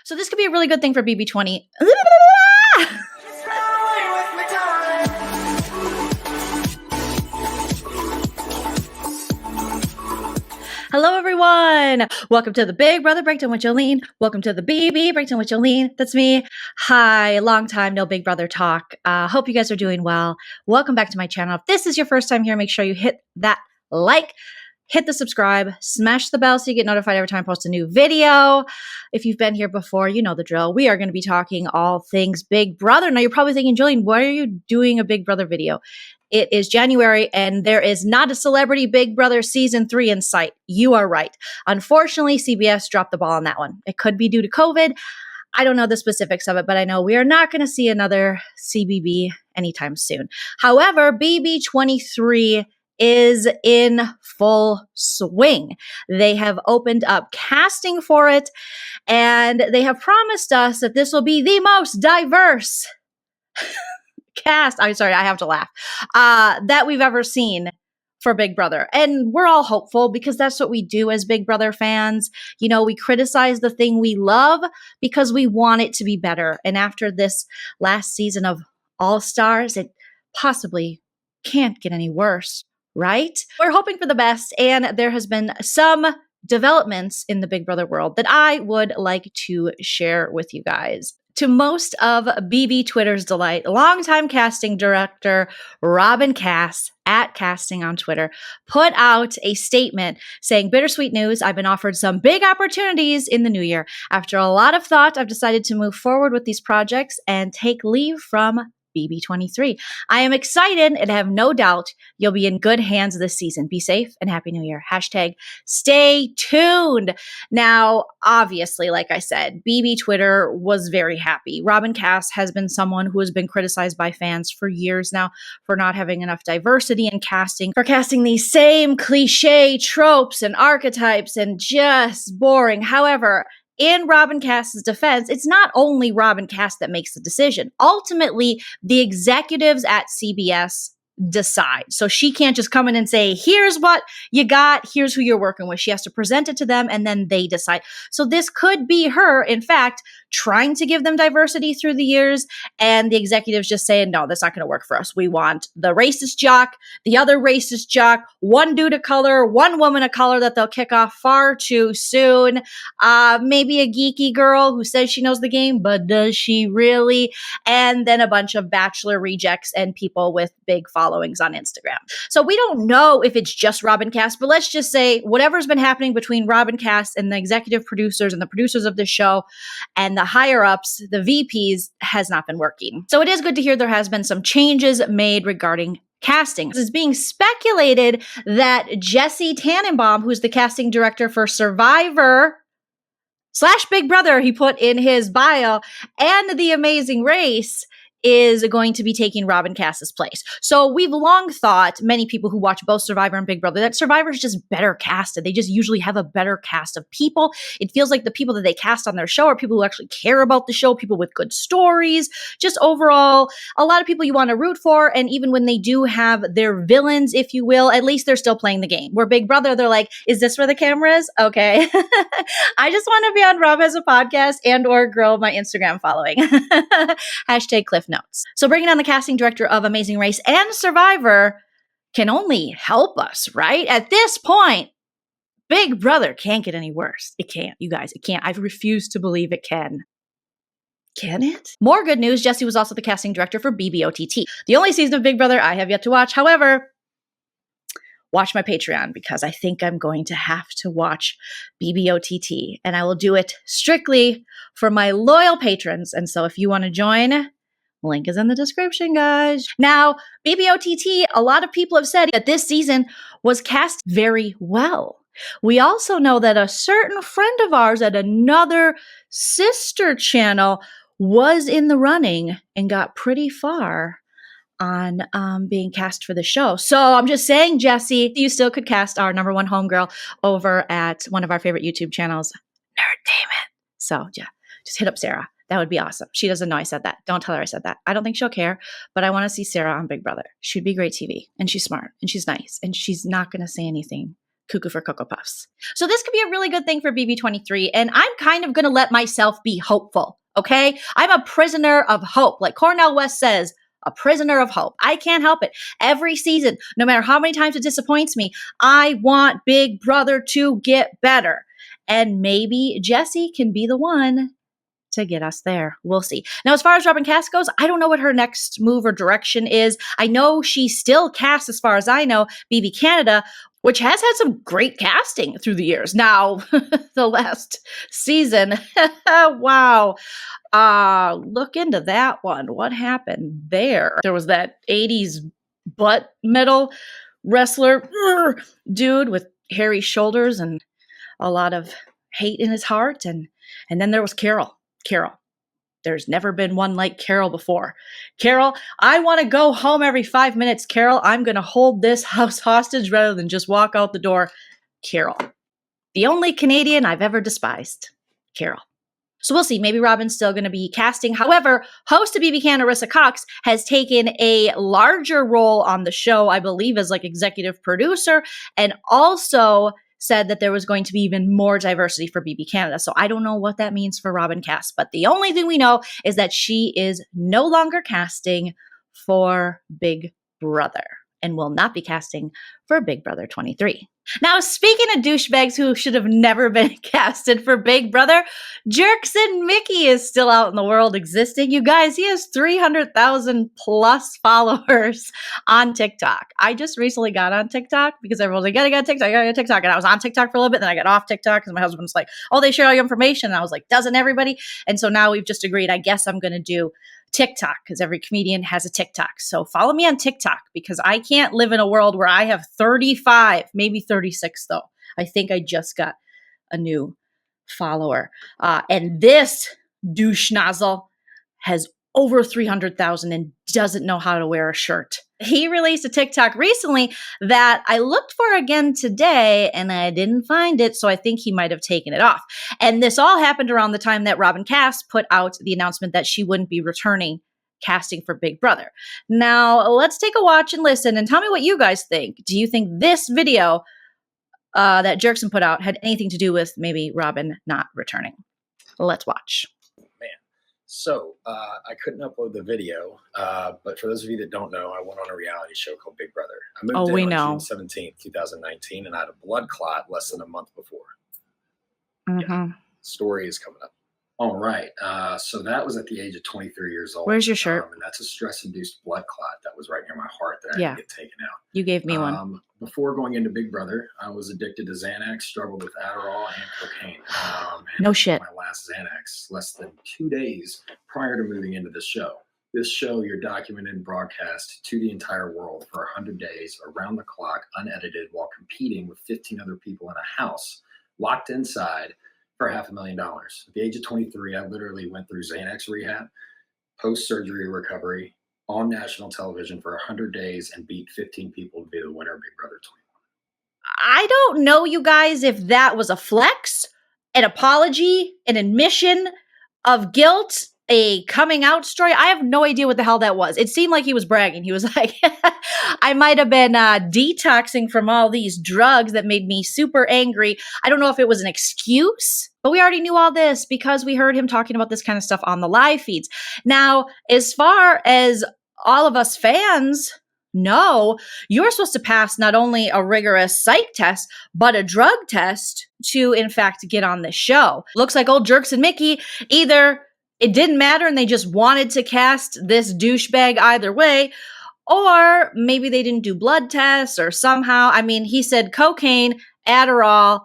So this could be a really good thing for BB20. Hello, everyone. Welcome to the Big Brother Breakdown with Joleen. Welcome to the BB Breakdown with Joleen. That's me. Hi, long time no Big Brother talk. Hope you guys are doing well. Welcome back to my channel. If this is your first time here, make sure you hit that like, hit the subscribe, smash the bell so you get notified every time I post a new video. If you've been here before, you know the drill. We are going to be talking all things Big Brother. Now, you're probably thinking, Joleen, why are you doing a Big Brother video? It is January, and there is not a Celebrity Big Brother Season 3 in sight. You are right. Unfortunately, CBS dropped the ball on that one. It could be due to COVID. I don't know the specifics of it, but I know we are not going to see another CBB anytime soon. However, BB23 is in full swing. They have opened up casting for it, and they have promised us that this will be the most diverse cast, I'm sorry, I have to laugh, that we've ever seen for Big Brother. And we're all hopeful because that's what we do as Big Brother fans. You know, we criticize the thing we love because we want it to be better. And after this last season of All Stars, it possibly can't get any worse, right? We're hoping for the best, and there has been some developments in the Big Brother world that I would like to share with you guys. To most of BB Twitter's delight, longtime casting director Robyn Cass, at Casting on Twitter, put out a statement saying, "Bittersweet news, I've been offered some big opportunities in the new year. After a lot of thought, I've decided to move forward with these projects and take leave from BB23. I am excited and have no doubt you'll be in good hands this season. Be safe and Happy New Year. Hashtag stay tuned." Now, obviously, like I said, BB Twitter was very happy. Robyn Cass has been someone who has been criticized by fans for years now for not having enough diversity in casting, for casting these same cliche tropes and archetypes and just boring. However, in Robyn Cass's defense, it's not only Robyn Cass that makes the decision. Ultimately, the executives at CBS decide. So she can't just come in and say, here's what you got, here's who you're working with. She has to present it to them, and then they decide. So this could be her, in fact, trying to give them diversity through the years, and the executives just saying, no, that's not going to work for us. We want the racist jock, the other racist jock, one dude of color, one woman of color that they'll kick off far too soon. Maybe a geeky girl who says she knows the game, but does she really? And then a bunch of Bachelor rejects and people with big followings on Instagram. So we don't know if it's just Robyn Cass, but let's just say whatever's been happening between Robyn Cass and the executive producers and the producers of this show and the higher ups, the VPs, has not been working. So it is good to hear there has been some changes made regarding casting. It's being speculated that Jesse Tannenbaum, who's the casting director for Survivor / Big Brother, he put in his bio, and The Amazing Race, is going to be taking Robyn Cass's place. So we've long thought, many people who watch both Survivor and Big Brother, that Survivor is just better casted. They just usually have a better cast of people. It feels like the people that they cast on their show are people who actually care about the show, people with good stories, just overall, a lot of people you want to root for. And even when they do have their villains, if you will, at least they're still playing the game. Where Big Brother, they're like, is this where the camera is? Okay. I just want to be on Rob Has a Podcast and or grow my Instagram following. Hashtag Cliff Notes. So bringing on the casting director of Amazing Race and Survivor can only help us, right? At this point, Big Brother can't get any worse. It can't, you guys. It can't. I refuse to believe it can. Can it? More good news, Jesse was also the casting director for BBOTT, the only season of Big Brother I have yet to watch. However, watch my Patreon because I think I'm going to have to watch BBOTT, and I will do it strictly for my loyal patrons. And so if you want to join, link is in the description, guys. Now, BBOTT, a lot of people have said that this season was cast very well. We also know that a certain friend of ours at another sister channel was in the running and got pretty far on being cast for the show. So I'm just saying, Jesse, you still could cast our #1 homegirl over at one of our favorite YouTube channels, Nerdtainment. So yeah, just hit up Sarah. That would be awesome. She doesn't know I said that. Don't tell her I said that. I don't think she'll care, but I want to see Sarah on Big Brother. She'd be great TV, and she's smart, and she's nice, and she's not going to say anything Cuckoo for Cocoa Puffs. So this could be a really good thing for BB23, and I'm kind of going to let myself be hopeful, okay? I'm a prisoner of hope. Like Cornel West says, a prisoner of hope. I can't help it. Every season, no matter how many times it disappoints me, I want Big Brother to get better. And maybe Jessie can be the one to get us there. We'll see. Now, as far as Robyn Cass goes, I don't know what her next move or direction is. I know she still casts, as far as I know, BB Canada, which has had some great casting through the years. Now, the last season, wow. Look into that one. What happened there? There was that 80s butt metal wrestler dude with hairy shoulders and a lot of hate in his heart. And then there was Carol. There's never been one like Carol before. Carol, I want to go home every 5 minutes. Carol, I'm going to hold this house hostage rather than just walk out the door. Carol. The only Canadian I've ever despised. Carol. So we'll see. Maybe Robyn's still going to be casting. However, host of BB Can, Arissa Cox, has taken a larger role on the show, I believe, as like executive producer, and also said that there was going to be even more diversity for BB Canada. So I don't know what that means for Robyn Cass, but the only thing we know is that she is no longer casting for Big Brother and will not be casting for Big Brother 23. Now, speaking of douchebags who should have never been casted for Big Brother, Jerkson Mickey is still out in the world existing. You guys, he has 300,000 plus followers on TikTok. I just recently got on TikTok because everyone's like, gotta get TikTok. And I was on TikTok for a little bit, then I got off TikTok because my husband was like, oh, they share all your information. And I was like, doesn't everybody? And so now we've just agreed, I guess I'm going to do TikTok because every comedian has a TikTok. So follow me on TikTok because I can't live in a world where I have 35, maybe 36 though. I think I just got a new follower. And this douche nozzle has over 300,000 and doesn't know how to wear a shirt. He released a TikTok recently that I looked for again today and I didn't find it. So I think he might have taken it off. And this all happened around the time that Robyn Cass put out the announcement that she wouldn't be returning casting for Big Brother. Now let's take a watch and listen and tell me what you guys think. Do you think this video that Jerkson put out had anything to do with maybe Robyn not returning? Let's watch. So I couldn't upload the video, but for those of you that don't know, I went on a reality show called Big Brother. I moved in on June 17th, 2019, and I had a blood clot less than a month before. Yeah, story is coming up. All right. So that was at the age of 23 years old. Where's your shirt? And that's a stress-induced blood clot that was right near my heart that I had to get taken out. You gave me one. Before going into Big Brother, I was addicted to Xanax, struggled with Adderall and cocaine. No shit. My last Xanax less than 2 days prior to moving into the show. This show, you're documented and broadcast to the entire world for 100 days, around the clock, unedited, while competing with 15 other people in a house, locked inside, for $500,000. At the age of 23, I literally went through Xanax rehab, post-surgery recovery, on national television for 100 days and beat 15 people to be the winner of Big Brother 21. I don't know, you guys, if that was a flex, an apology, an admission of guilt, a coming out story. I have no idea what the hell that was. It seemed like he was bragging. He was like, I might have been detoxing from all these drugs that made me super angry. I don't know if it was an excuse, but we already knew all this because we heard him talking about this kind of stuff on the live feeds. Now, as far as all of us fans know, you're supposed to pass not only a rigorous psych test, but a drug test to, in fact, get on this show. Looks like old Jerkson Mickey either it didn't matter and they just wanted to cast this douchebag either way, or maybe they didn't do blood tests or somehow. I mean, he said cocaine, Adderall,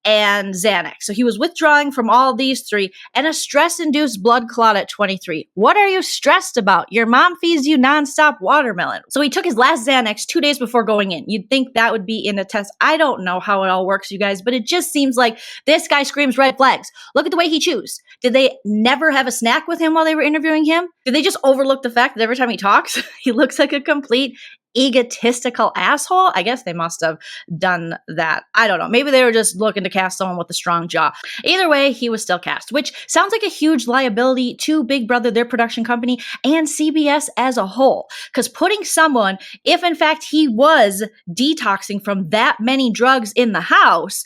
and Xanax. So he was withdrawing from all these three and a stress-induced blood clot at 23. What are you stressed about? Your mom feeds you nonstop watermelon. So he took his last Xanax 2 days before going in. You'd think that would be in a test. I don't know how it all works, you guys, but it just seems like this guy screams red flags. Look at the way he chews. Did they never have a snack with him while they were interviewing him? Did they just overlook the fact that every time he talks, he looks like a complete egotistical asshole. I guess they must have done that. I don't know. Maybe they were just looking to cast someone with a strong jaw. Either way, he was still cast, which sounds like a huge liability to Big Brother, their production company, and CBS as a whole. Because putting someone, if in fact he was detoxing from that many drugs in the house,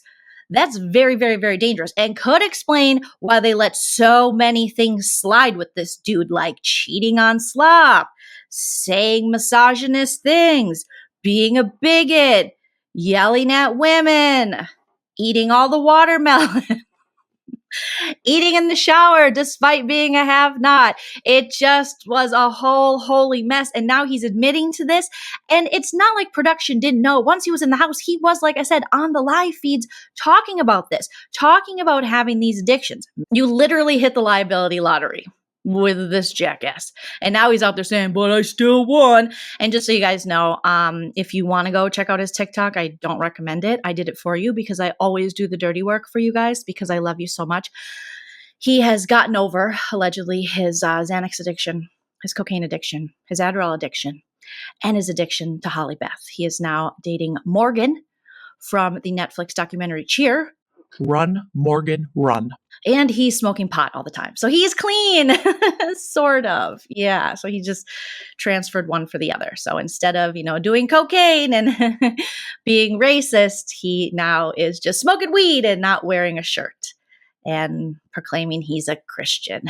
that's very, very, very dangerous and could explain why they let so many things slide with this dude, like cheating on Slop, saying misogynist things, being a bigot, yelling at women, eating all the watermelon, eating in the shower despite being a have-not. It just was a whole holy mess. And now he's admitting to this. And it's not like production didn't know. Once he was in the house, he was, like I said, on the live feeds talking about this, talking about having these addictions. You literally hit the liability lottery with this jackass. And now he's out there saying, but I still won. And just so you guys know, if you want to go check out his TikTok, I don't recommend it. I did it for you because I always do the dirty work for you guys because I love you so much. He has gotten over, allegedly, his Xanax addiction, his cocaine addiction, his Adderall addiction, and his addiction to Holly Beth. He is now dating Morgan from the Netflix documentary Cheer. Run, Morgan, run. And he's smoking pot all the time. So he's clean, sort of. Yeah. So he just transferred one for the other. So instead of, doing cocaine and being racist, he now is just smoking weed and not wearing a shirt and proclaiming he's a Christian.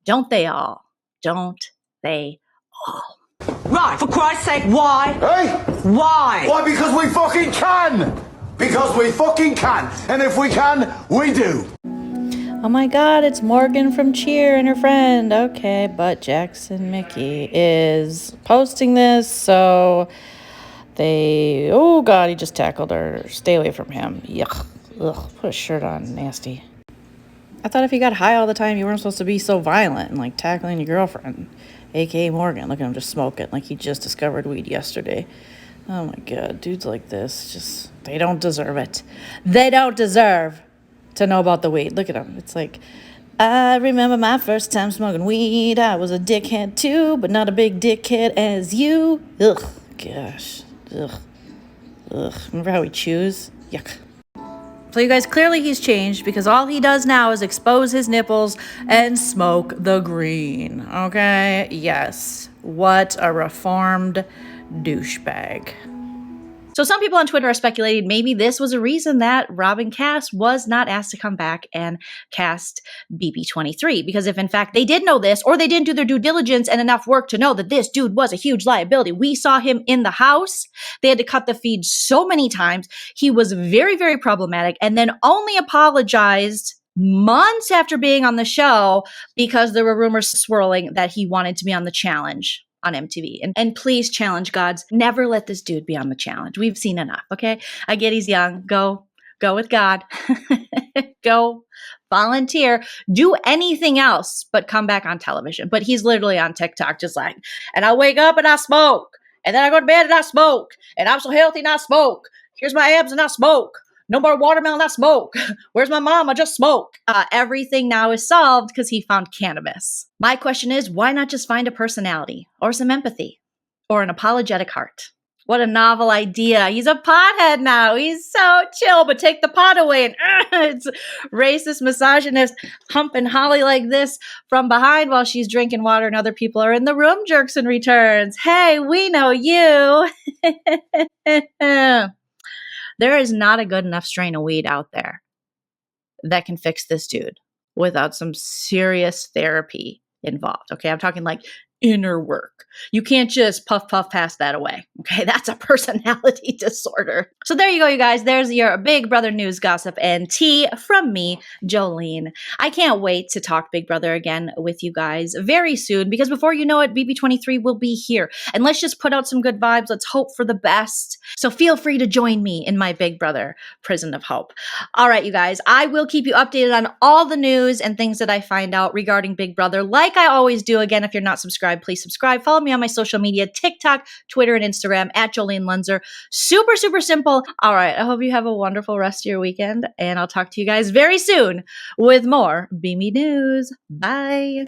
Don't they all? Don't they all? Right, for Christ's sake, why? Hey? Why? Why? Because we fucking can! Because we fucking can! And if we can, we do! Oh my God, it's Morgan from Cheer and her friend. Okay, but Jackson Mickey is posting this, so oh God, he just tackled her. Stay away from him. Yuck. Ugh, put a shirt on, nasty. I thought if you got high all the time, you weren't supposed to be so violent and like tackling your girlfriend, aka Morgan. Look at him just smoking like he just discovered weed yesterday. Oh my God, dudes like this, they don't deserve it. They don't deserve to know about the weed. Look at him. It's like, I remember my first time smoking weed. I was a dickhead too, but not a big dickhead as you. Ugh, gosh. Ugh. Remember how he chews? Yuck. So you guys, clearly he's changed because all he does now is expose his nipples and smoke the green. Okay? Yes. What a reformed douchebag. So some people on Twitter are speculating maybe this was a reason that Robyn Cass was not asked to come back and cast BB23. Because if in fact they did know this, or they didn't do their due diligence and enough work to know that this dude was a huge liability. We saw him in the house. They had to cut the feed so many times. He was very, very problematic and then only apologized months after being on the show because there were rumors swirling that he wanted to be on the challenge on MTV. And please, challenge gods, never let this dude be on the challenge. We've seen enough, okay? I get he's young. Go with God. Go volunteer. Do anything else but come back on television. But he's literally on TikTok just like, and I wake up and I smoke. And then I go to bed and I smoke. And I'm so healthy and I smoke. Here's my abs and I smoke. No more watermelon, I smoke. Where's my mom? I just smoke. Everything now is solved because he found cannabis. My question is, why not just find a personality or some empathy or an apologetic heart? What a novel idea. He's a pothead now. He's so chill, but take the pot away. And it's racist, misogynist, humping Holly like this from behind while she's drinking water and other people are in the room, jerks and returns. Hey, we know you. There is not a good enough strain of weed out there that can fix this dude without some serious therapy involved. Okay, I'm talking like inner work. You can't just puff pass that away. Okay, that's a personality disorder. So there you go, you guys. There's your Big Brother news, gossip, and tea from me, Joleen. I can't wait to talk Big Brother again with you guys very soon because before you know it, BB23 will be here. And let's just put out some good vibes. Let's hope for the best. So feel free to join me in my Big Brother prison of hope. All right, you guys, I will keep you updated on all the news and things that I find out regarding Big Brother. Like I always do. Again, if you're not subscribed, please subscribe. Follow me on my social media, TikTok, Twitter, and Instagram at Joleen Lunzer. Super, super simple. All right. I hope you have a wonderful rest of your weekend, and I'll talk to you guys very soon with more BB News. Bye.